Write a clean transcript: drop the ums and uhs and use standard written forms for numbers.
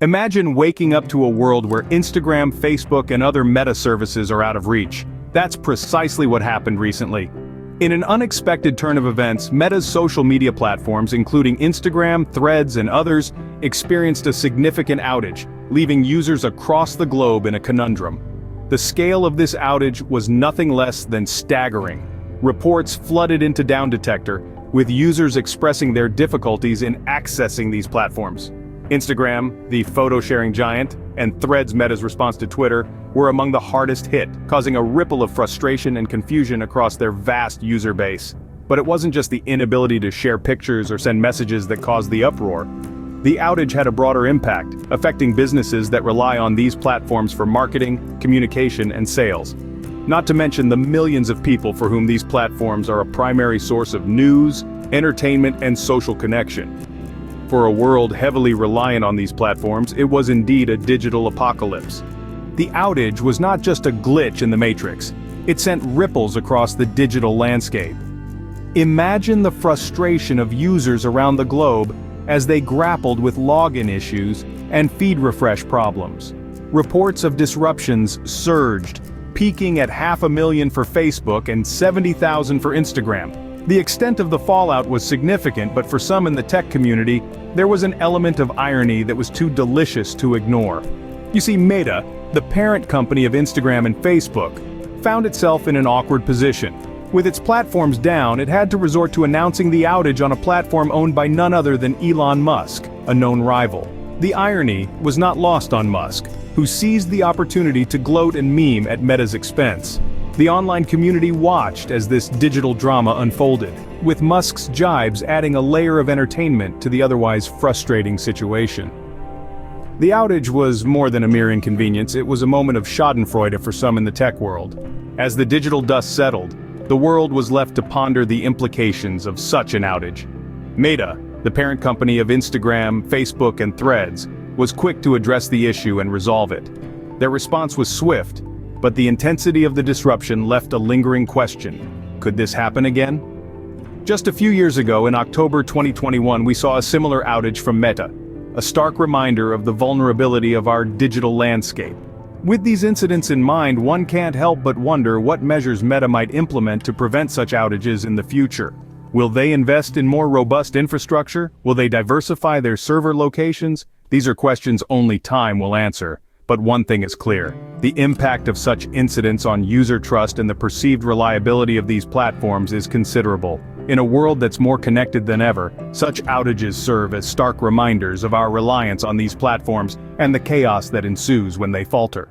Imagine waking up to a world where Instagram, Facebook, and other meta services are out of reach. That's precisely what happened recently. In an unexpected turn of events, Meta's social media platforms, including Instagram, Threads, and others, experienced a significant outage, leaving users across the globe in a conundrum. The scale of this outage was nothing less than staggering. Reports flooded into Downdetector, with users expressing their difficulties in accessing these platforms. Instagram, the photo-sharing giant, and Threads, Meta's response to Twitter, were among the hardest hit, causing a ripple of frustration and confusion across their vast user base. But it wasn't just the inability to share pictures or send messages that caused the uproar. The outage had a broader impact, affecting businesses that rely on these platforms for marketing, communication, and sales. Not to mention the millions of people for whom these platforms are a primary source of news, entertainment, and social connection. For a world heavily reliant on these platforms, it was indeed a digital apocalypse. The outage was not just a glitch in the matrix, it sent ripples across the digital landscape. Imagine the frustration of users around the globe as they grappled with login issues and feed refresh problems. Reports of disruptions surged, peaking at 500,000 for Facebook and 70,000 for Instagram. The extent of the fallout was significant, but for some in the tech community, there was an element of irony that was too delicious to ignore. You see, Meta, the parent company of Instagram and Facebook, found itself in an awkward position. With its platforms down, it had to resort to announcing the outage on a platform owned by none other than Elon Musk, a known rival. The irony was not lost on Musk, who seized the opportunity to gloat and meme at Meta's expense. The online community watched as this digital drama unfolded, with Musk's jibes adding a layer of entertainment to the otherwise frustrating situation. The outage was more than a mere inconvenience, it was a moment of schadenfreude for some in the tech world. As the digital dust settled, the world was left to ponder the implications of such an outage. Meta, the parent company of Instagram, Facebook, and Threads, was quick to address the issue and resolve it. Their response was swift, but the intensity of the disruption left a lingering question. Could this happen again? Just a few years ago, in October 2021, we saw a similar outage from Meta, a stark reminder of the vulnerability of our digital landscape. With these incidents in mind, one can't help but wonder what measures Meta might implement to prevent such outages in the future. Will they invest in more robust infrastructure? Will they diversify their server locations? These are questions only time will answer. But one thing is clear. The impact of such incidents on user trust and the perceived reliability of these platforms is considerable. In a world that's more connected than ever, such outages serve as stark reminders of our reliance on these platforms and the chaos that ensues when they falter.